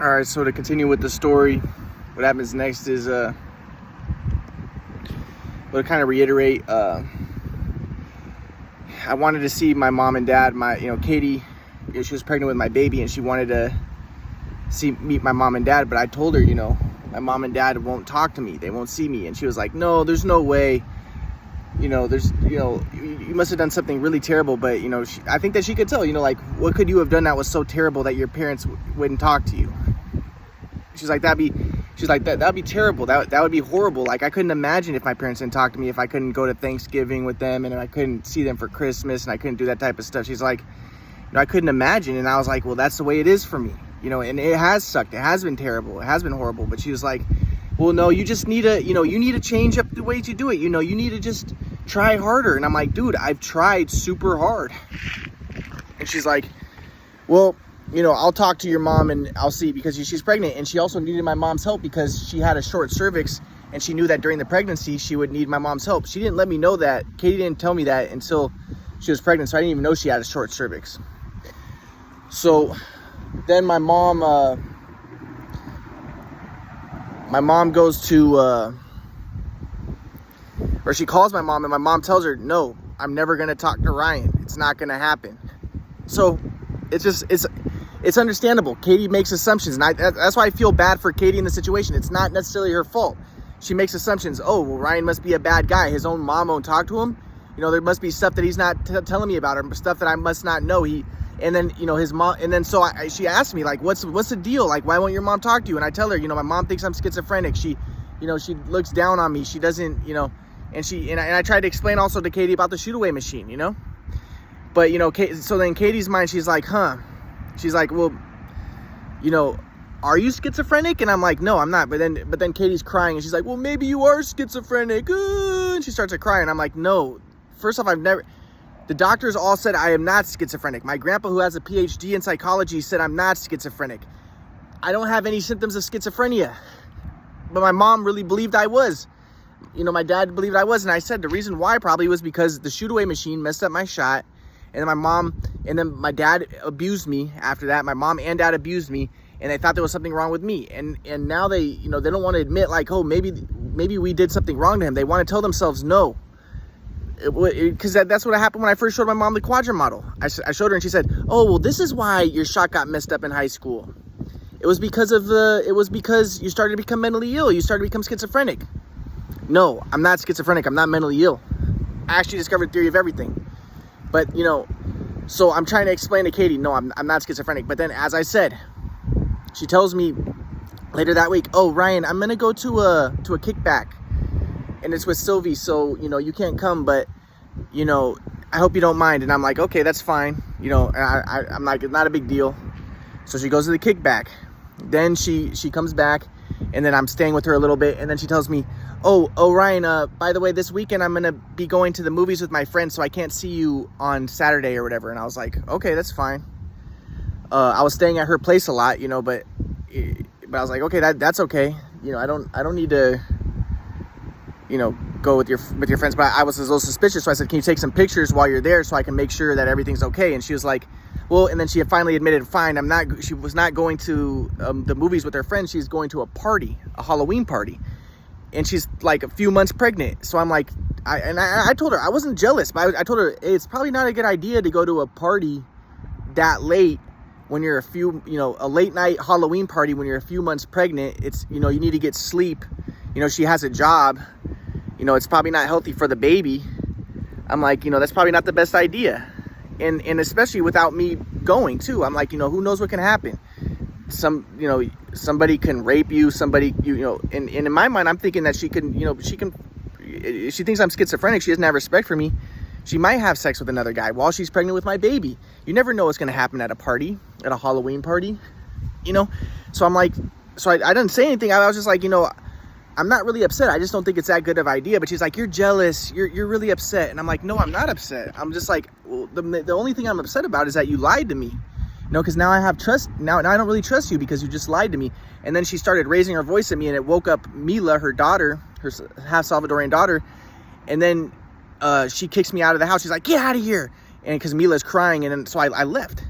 All right, so to continue with the story, what happens next is, we'll kind of reiterate, I wanted to see my mom and dad. Katie, she was pregnant with my baby and she wanted to meet my mom and dad, but I told her, my mom and dad won't talk to me. They won't see me. And she was like, no, there's no way, you must have done something really terrible. But, I think that she could tell, what could you have done that was so terrible that your parents wouldn't talk to you? She's like, that'd be terrible. That would be horrible. Like, I couldn't imagine if my parents didn't talk to me, if I couldn't go to Thanksgiving with them and I couldn't see them for Christmas and I couldn't do that type of stuff. She's like, I couldn't imagine. And I was like, well, that's the way it is for me, and it has sucked. It has been terrible. It has been horrible. But she was like, well, no, you just need to, you need to change up the ways you do it. You need to just try harder. And I'm like, dude, I've tried super hard. And she's like, well, I'll talk to your mom and I'll see, because she's pregnant and she also needed my mom's help because she had a short cervix and she knew that during the pregnancy she would need my mom's help. She didn't let me know that. Katie didn't tell me that until she was pregnant, so I didn't even know she had a short cervix. So then my mom goes to, or she calls my mom and my mom tells her, no, I'm never going to talk to Ryan. It's not going to happen. So it's understandable. Katie makes assumptions, and that's why I feel bad for Katie in the situation. It's not necessarily her fault. She makes assumptions. Oh, well, Ryan must be a bad guy. His own mom won't talk to him. There must be stuff that he's not telling me about, or stuff that I must not know. And then, his mom, and then so she asked me, like, what's the deal? Like, why won't your mom talk to you? And I tell her, my mom thinks I'm schizophrenic. She looks down on me. She doesn't, and I tried to explain also to Katie about the shoot away machine, But, so then Katie's mind, she's like, she's like, well, are you schizophrenic? And I'm like, no, I'm not. But then Katie's crying and she's like, well, maybe you are schizophrenic. And she starts to cry. And I'm like, no, first off, the doctors all said I am not schizophrenic. My grandpa, who has a PhD in psychology, said I'm not schizophrenic. I don't have any symptoms of schizophrenia. But my mom really believed I was. My dad believed I was. And I said the reason why probably was because the shoot away machine messed up my shot. And then my dad abused me after that. My mom and dad abused me, and they thought there was something wrong with me. And now they, they don't want to admit, like, oh, maybe we did something wrong to him. They want to tell themselves no. Because that's what happened when I first showed my mom the quadrant model. I showed her and she said, oh, well, this is why your shot got messed up in high school. It was because you started to become mentally ill. You started to become schizophrenic. No, I'm not schizophrenic. I'm not mentally ill. I actually discovered theory of everything. But, so I'm trying to explain to Katie, no, I'm not schizophrenic. But then, as I said, she tells me later that week, oh, Ryan, I'm going to go to a kickback. And it's with Sylvie, so, you can't come, but, I hope you don't mind. And I'm like, okay, that's fine. I'm like, it's not a big deal. So she goes to the kickback. Then she comes back, and then I'm staying with her a little bit. And then she tells me, oh, Ryan, by the way, this weekend I'm going to be going to the movies with my friends, so I can't see you on Saturday or whatever. And I was like, okay, that's fine. I was staying at her place a lot, but I was like, okay, that's okay. I don't need to, go with your friends. But I was a little suspicious, so I said, can you take some pictures while you're there so I can make sure that everything's okay? And she was like, well, and then she had finally admitted, fine, she was not going to the movies with her friends. She's going to a party, a Halloween party. And she's like a few months pregnant. So I'm like, I told her, I wasn't jealous, but I told her, hey, it's probably not a good idea to go to a party that late when you're a late night Halloween party when you're a few months pregnant. It's, you need to get sleep. She has a job. It's probably not healthy for the baby. I'm like, that's probably not the best idea. And especially without me going too. I'm like, who knows what can happen. Somebody can rape you, somebody, and in my mind, I'm thinking that she thinks I'm schizophrenic. She doesn't have respect for me. She might have sex with another guy while she's pregnant with my baby. You never know what's going to happen at a party, at a Halloween party, So I'm like, so I didn't say anything. I was just like, I'm not really upset. I just don't think it's that good of an idea. But she's like, you're jealous. You're really upset. And I'm like, no, I'm not upset. I'm just like, well, the only thing I'm upset about is that you lied to me. Because now I have trust. Now I don't really trust you because you just lied to me. And then she started raising her voice at me, and it woke up Mila, her daughter, her half Salvadorian daughter. And then she kicks me out of the house. She's like, get out of here. And because Mila's crying, and then, so I left.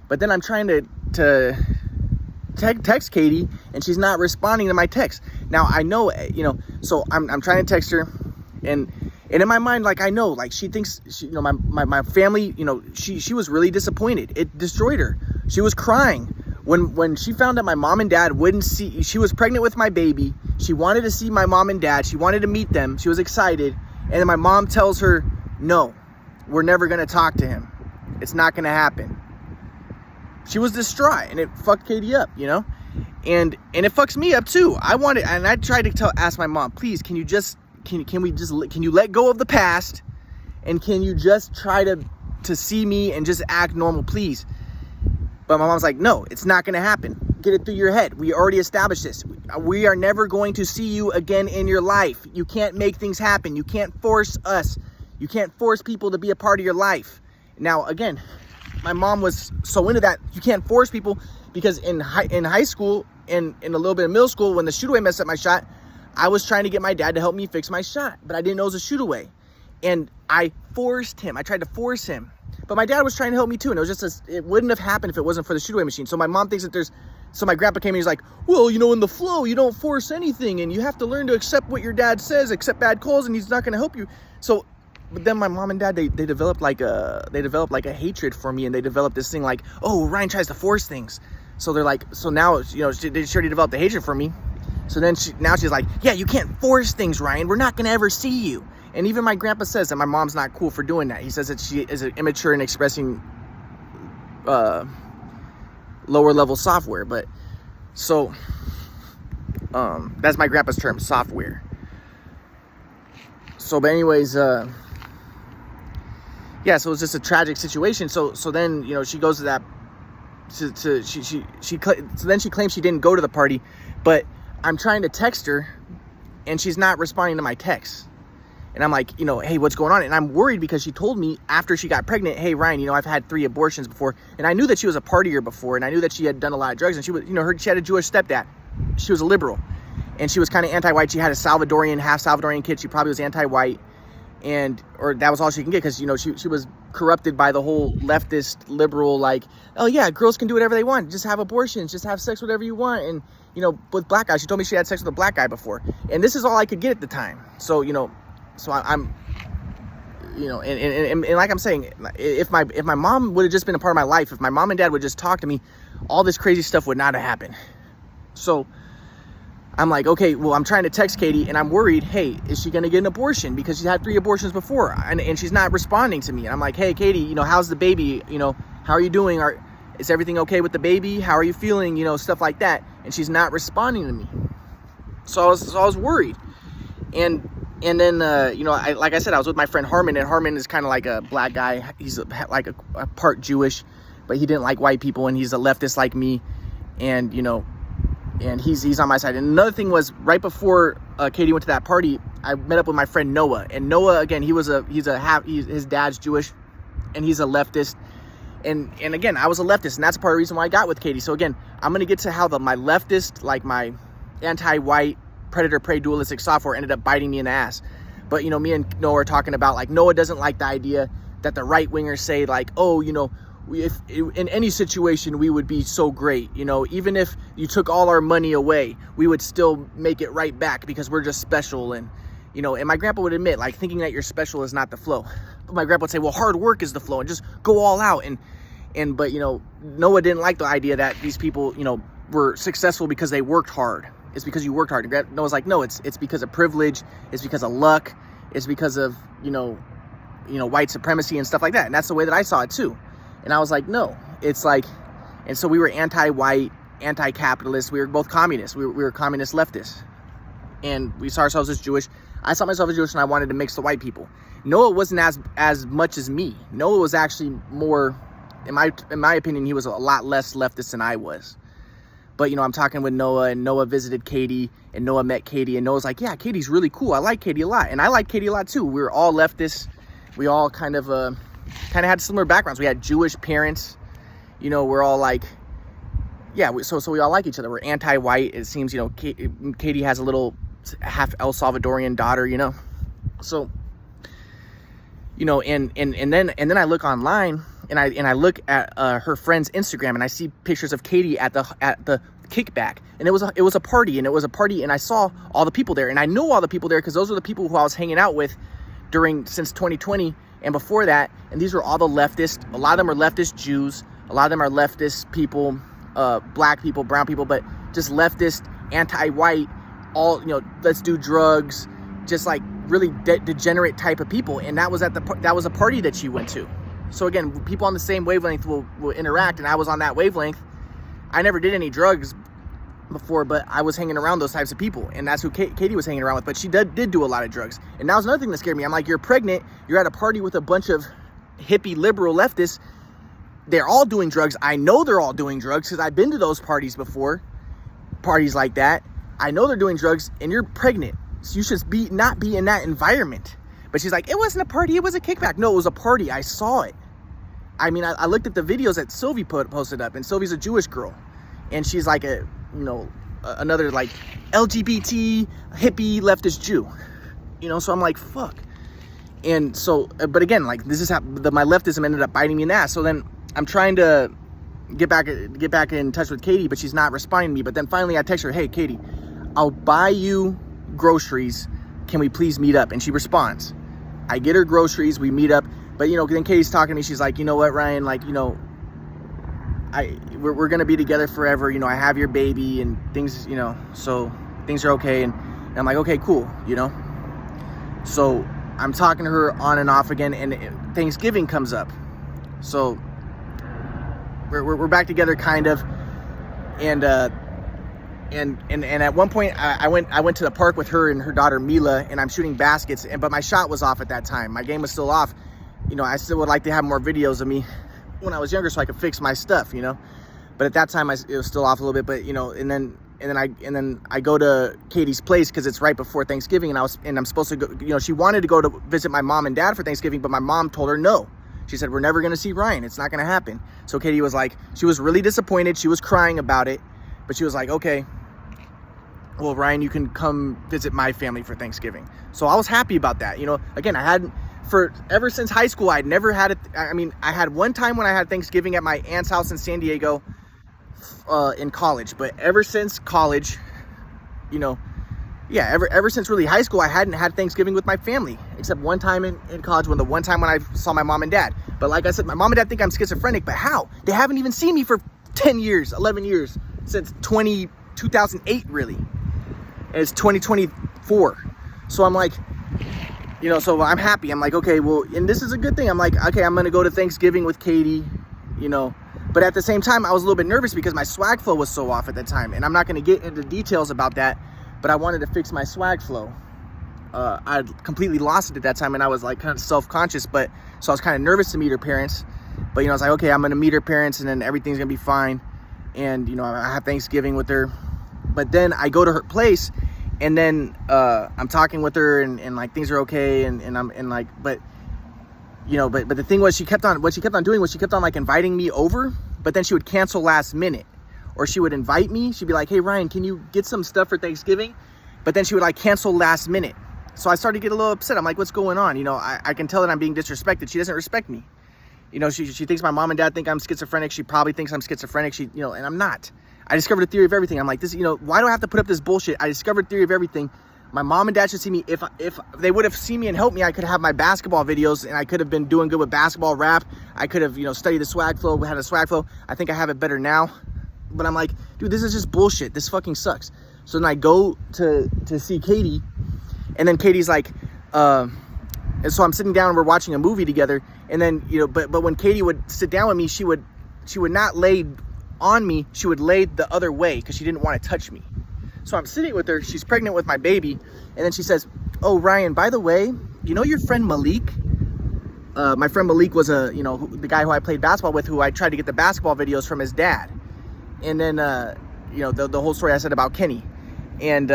But then I'm trying to text Katie, and she's not responding to my text. Now I know, so I'm trying to text her, and in my mind, like, I know, like, she thinks, my family, she was really disappointed. It destroyed her. She was crying when she found out my mom and dad wouldn't see. She was pregnant with my baby. She wanted to see my mom and dad. She wanted to meet them. She was excited. And then my mom tells her, no, we're never going to talk to him. It's not going to happen. She was distraught, and it fucked Katie up, and it fucks me up too. I tried to ask my mom, please, can you let go of the past, and can you just try to see me and just act normal, please? But my mom's like, no, it's not going to happen. Get it through your head. We already established this. We are never going to see you again in your life. You can't make things happen. You can't force us. You can't force people to be a part of your life. Now, again, my mom was so into that. You can't force people, because in high school and in a little bit of middle school, when the shoot away messed up my shot, I was trying to get my dad to help me fix my shot, but I didn't know it was a shoot away. And I forced him. I tried to force him. But my dad was trying to help me too. And it was just, it wouldn't have happened if it wasn't for the shoot away machine. So my mom thinks that so my grandpa came and he's like, well, in the flow, you don't force anything. And you have to learn to accept what your dad says, accept bad calls, and he's not going to help you. So, but then my mom and dad, they developed like a hatred for me. And they developed this thing like, oh, Ryan tries to force things. So they're like, so now, they already developed the hatred for me. So then she's like, yeah, you can't force things, Ryan. We're not going to ever see you. And even my grandpa says that my mom's not cool for doing that. He says that she is immature in expressing lower level software. But so that's my grandpa's term, software. So, but anyways, yeah, so it was just a tragic situation. So then, she goes to that, so then she claims she didn't go to the party, but I'm trying to text her and she's not responding to my texts. And I'm like, hey, what's going on? And I'm worried because she told me after she got pregnant, hey, Ryan, I've had 3 abortions before. And I knew that she was a partier before, and I knew that she had done a lot of drugs, and she was, she had a Jewish stepdad. She was a liberal, and she was kind of anti-white. She had a half Salvadorian kid. She probably was anti-white, or that was all she can get, because, she was corrupted by the whole leftist liberal, like, oh yeah, girls can do whatever they want. Just have abortions, just have sex whatever you want. And, with black guys, she told me she had sex with a black guy before. And this is all I could get at the time. So, so I'm, and like I'm saying, if my mom would have just been a part of my life, if my mom and dad would just talk to me, all this crazy stuff would not have happened. So I'm like, okay, well, I'm trying to text Katie, and I'm worried, hey, is she going to get an abortion? Because she's had 3 abortions before, and she's not responding to me. And I'm like, hey, Katie, how's the baby? How are you doing? Is everything okay with the baby? How are you feeling? Stuff like that. And she's not responding to me. So I was worried. And then, like I said, I was with my friend Harmon, and Harmon is kind of like a black guy. He's like a part Jewish, but he didn't like white people, and he's a leftist like me. And, and he's on my side. And another thing was, right before Katie went to that party, I met up with my friend Noah. And Noah, again, his dad's Jewish, and he's a leftist. And again, I was a leftist, and that's part of the reason why I got with Katie. So again, I'm going to get to how my leftist, like my anti-white, predator-prey dualistic software ended up biting me in the ass. But, me and Noah are talking about, like, Noah doesn't like the idea that the right-wingers say, like, oh, if in any situation we would be so great, even if you took all our money away, we would still make it right back because we're just special. And, and my grandpa would admit, like, thinking that you're special is not the flow. But my grandpa would say, well, hard work is the flow, and just go all out. But, Noah didn't like the idea that these people, were successful because they worked hard. It's because you worked hard. And Noah's like, no, it's because of privilege. It's because of luck. It's because of, white supremacy and stuff like that. And that's the way that I saw it too. And I was like, no, it's like, and so we were anti-white, anti-capitalist. We were both communists. We were communist leftists. And we saw ourselves as Jewish. I saw myself as Jewish, and I wanted to mix the white people. Noah wasn't as much as me. Noah was actually more, in my opinion, he was a lot less leftist than I was. But, I'm talking with Noah, and Noah visited Katie, and Noah met Katie, and Noah's like, yeah, Katie's really cool. I like Katie a lot. And I like Katie a lot too. We were all leftists. We all kind of had similar backgrounds. We had Jewish parents. We're all like, yeah, so we all like each other. We're anti-white. It seems, Katie has a little half El Salvadorian daughter, So, and then I look online, and I look at her friend's Instagram, and I see pictures of Katie at the kickback, and it was a party, and I saw all the people there, and I know all the people there because those are the people who I was hanging out with since 2020 and before that. And these were all the leftist. A lot of them are leftist Jews. A lot of them are leftist people, black people, brown people, but just leftist, anti-white, all, you know, let's do drugs, just like really degenerate type of people. And that was a party that she went to. So again, people on the same wavelength will interact, and I was on that wavelength. I never did any drugs before, but I was hanging around those types of people, and that's who Katie was hanging around with. But she did do a lot of drugs. And that was another thing that scared me. I'm like, you're pregnant, you're at a party with a bunch of hippie liberal leftists. They're all doing drugs. I know they're all doing drugs because I've been to those parties before, parties like that. I know they're doing drugs, and you're pregnant, so you should not be in that environment. But she's like, it wasn't a party, it was a kickback. No, it was a party. I saw it. I mean, I looked at the videos that Sylvie posted up, and Sylvie's a Jewish girl, and she's like another like LGBT hippie leftist Jew, you know. So I'm like, fuck. And so, but again, like, this is how my leftism ended up biting me in the ass. So then I'm trying to get back in touch with Katie, but she's not responding to me. But then finally I text her, hey Katie, I'll buy you groceries, can we please meet up? And she responds. I get her groceries, we meet up. But, you know, then Katie's talking to me. She's like, you know what, Ryan, like, you know, we're going to be together forever. You know, I have your baby and things, you know, so things are okay. And I'm like, okay, cool, you know. So I'm talking to her on and off again, and Thanksgiving comes up. So we're back together kind of. And at one point I went to the park with her and her daughter Mila, and I'm shooting baskets, but my shot was off at that time. My game was still off. You know, I still would like to have more videos of me when I was younger so I could fix my stuff, you know. But at that time it was still off a little bit. But, you know, and then I go to Katie's place because it's right before Thanksgiving, and I'm supposed to go. You know, she wanted to go to visit my mom and dad for Thanksgiving, but my mom told her no. She said, we're never gonna see Ryan. It's not gonna happen. So Katie was like, she was really disappointed. She was crying about it, but she was like, okay, well, Ryan, you can come visit my family for Thanksgiving. So I was happy about that. You know, again, ever since high school, I'd never had it. I mean, I had one time when I had Thanksgiving at my aunt's house in San Diego in college, but ever since college, you know, yeah, ever since really high school, I hadn't had Thanksgiving with my family, except one time in college, the one time when I saw my mom and dad. But like I said, my mom and dad think I'm schizophrenic, but how? They haven't even seen me for 10 years, 11 years, since 2008, really. And it's 2024. So I'm like, you know, so I'm happy. I'm like, okay, well, and this is a good thing. I'm like, okay, I'm going to go to Thanksgiving with Katie, you know. But at the same time, I was a little bit nervous because my swag flow was so off at the time. And I'm not going to get into details about that, but I wanted to fix my swag flow. I'd completely lost it at that time, and I was like kind of self-conscious, but so I was kind of nervous to meet her parents. But, you know, I was like, okay, I'm going to meet her parents, and then everything's going to be fine. And, you know, I have Thanksgiving with her. But then I go to her place, and then I'm talking with her, and like things are okay, and I'm like, but you know, but the thing was, she kept on like inviting me over, but then she would cancel last minute, or she would invite me. She'd be like, hey Ryan, can you get some stuff for Thanksgiving? But then she would like cancel last minute. So I started to get a little upset. I'm like, what's going on? You know, I can tell that I'm being disrespected. She doesn't respect me. You know, she thinks my mom and dad think I'm schizophrenic. She probably thinks I'm schizophrenic. You know, and I'm not. I discovered a theory of everything. I'm like, this, you know, why do I have to put up this bullshit? I discovered theory of everything. My mom and dad should see me. If they would have seen me and helped me, I could have my basketball videos, and I could have been doing good with basketball rap. I could have, you know, studied the swag flow, had a swag flow. I think I have it better now. But I'm like, dude, this is just bullshit. This fucking sucks. So then I go to see Katie, and then Katie's like, and so I'm sitting down and we're watching a movie together. And then, you know, but when Katie would sit down with me, she would not lay on me. She would lay the other way because she didn't want to touch me. So I'm sitting with her. She's pregnant with my baby. And then she says, oh, Ryan, by the way, you know your friend Malik? My friend Malik was the guy who I played basketball with, who I tried to get the basketball videos from his dad. And then, you know, the whole story I said about Kenny. And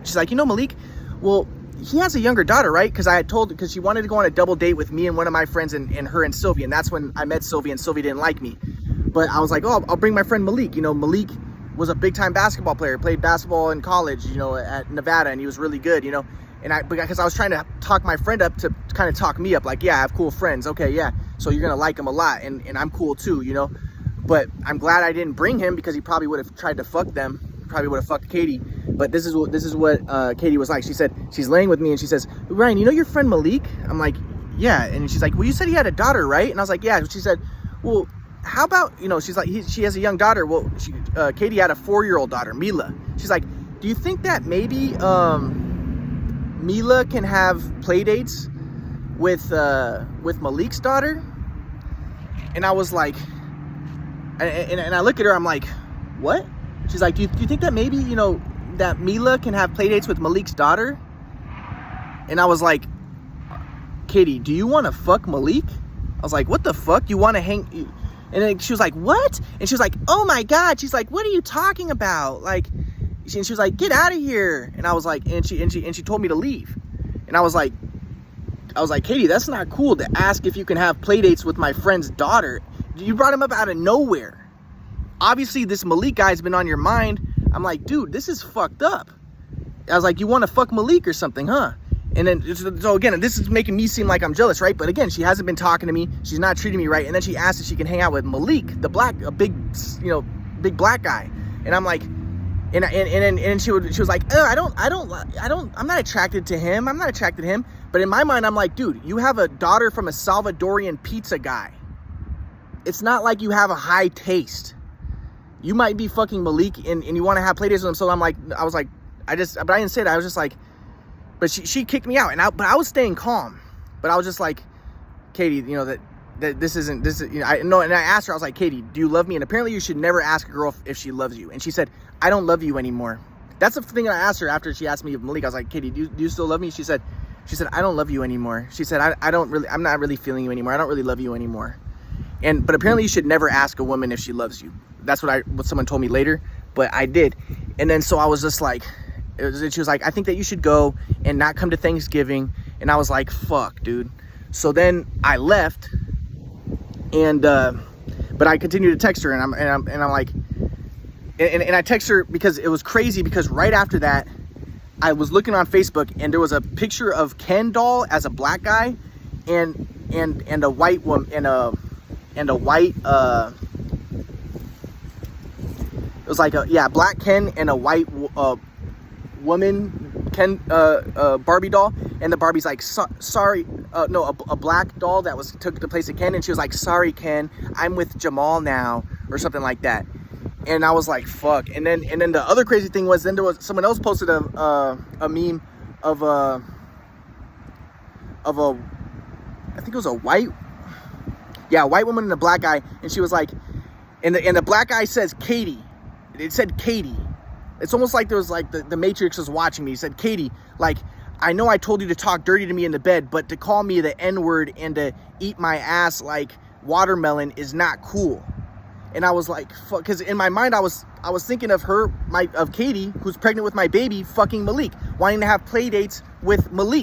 she's like, you know Malik? Well, he has a younger daughter, right? Because she wanted to go on a double date with me and one of my friends and her and Sylvie. And that's when I met Sylvie, and Sylvie didn't like me. But I was like, oh, I'll bring my friend Malik. You know, Malik was a big time basketball player, played basketball in college, you know, at Nevada, and he was really good, you know. And because I was trying to talk my friend up to kind of talk me up, like, yeah, I have cool friends. Okay, yeah. so you're gonna like him a lot, and I'm cool too, you know. But I'm glad I didn't bring him, because he probably would have tried to fuck them, probably would have fucked Katie. But this is what Katie was like. She said, she's laying with me and she says, Ryan, you know your friend Malik? I'm like, yeah. And she's like, well, you said he had a daughter, right? And I was like, yeah. She said, well, how about, you know, she's like, she has a young daughter. Well, Katie had a 4-year-old daughter, Mila. She's like, do you think that maybe Mila can have play dates with Malik's daughter? And I was like, and I look at her, I'm like, what? She's like, do you think that maybe, you know, that Mila can have play dates with Malik's daughter? And I was like, Katie, do you want to fuck Malik? I was like, what the fuck? You want to hang? And then she was like, what? And she was like, oh my God. She's like, what are you talking about? Like, she was like, get out of here. And I was like, and she told me to leave. And I was like, Katie, that's not cool to ask if you can have play dates with my friend's daughter. You brought him up out of nowhere. Obviously, this Malik guy's been on your mind. I'm like, dude, this is fucked up. I was like, you want to fuck Malik or something, huh? And then, so again, this is making me seem like I'm jealous, right? But again, she hasn't been talking to me. She's not treating me right. And then she asked if she can hang out with Malik, a big, you know, big black guy. And I'm like, and she was like, oh, I'm not attracted to him. I'm not attracted to him. But in my mind, I'm like, dude, you have a daughter from a Salvadorian pizza guy. It's not like you have a high taste. You might be fucking Malik and you want to have play dates with him. So I'm like, I was like, but I didn't say that. I was just like, but she kicked me out, but I was staying calm. But I was just like, Katie, you know, that this is, you know, and I asked her, I was like, Katie, do you love me? And apparently you should never ask a girl if she loves you. And she said, I don't love you anymore. That's the thing that I asked her after she asked me if Malik. I was like, Katie, do you still love me? She said, I don't love you anymore. She said, I'm not really feeling you anymore. I don't really love you anymore. But apparently you should never ask a woman if she loves you. That's what someone told me later, but I did. And then so I was just like, she was like, I think that you should go and not come to Thanksgiving. And I was like, fuck, dude. So then I left, and but I continued to text her, and I'm like, and I text her because it was crazy, because right after that I was looking on Facebook and there was a picture of Ken doll as a black guy and a white woman and a white it was like black Ken and a white woman Ken Barbie doll, and the Barbie's like, sorry, no, a black doll that took the place of Ken, and she was like, sorry Ken, I'm with Jamal now, or something like that. And I was like, fuck. And then the other crazy thing was, then there was someone else posted a meme of a I think it was a white woman and a black guy, and she was like, and the black guy says Katie. It said Katie. It's almost like there was like the Matrix was watching me. He said, Katie, like, I know I told you to talk dirty to me in the bed, but to call me the N-word and to eat my ass like watermelon is not cool. And I was like, fuck, because in my mind I was thinking of Katie, who's pregnant with my baby, fucking Malik, wanting to have play dates with Malik.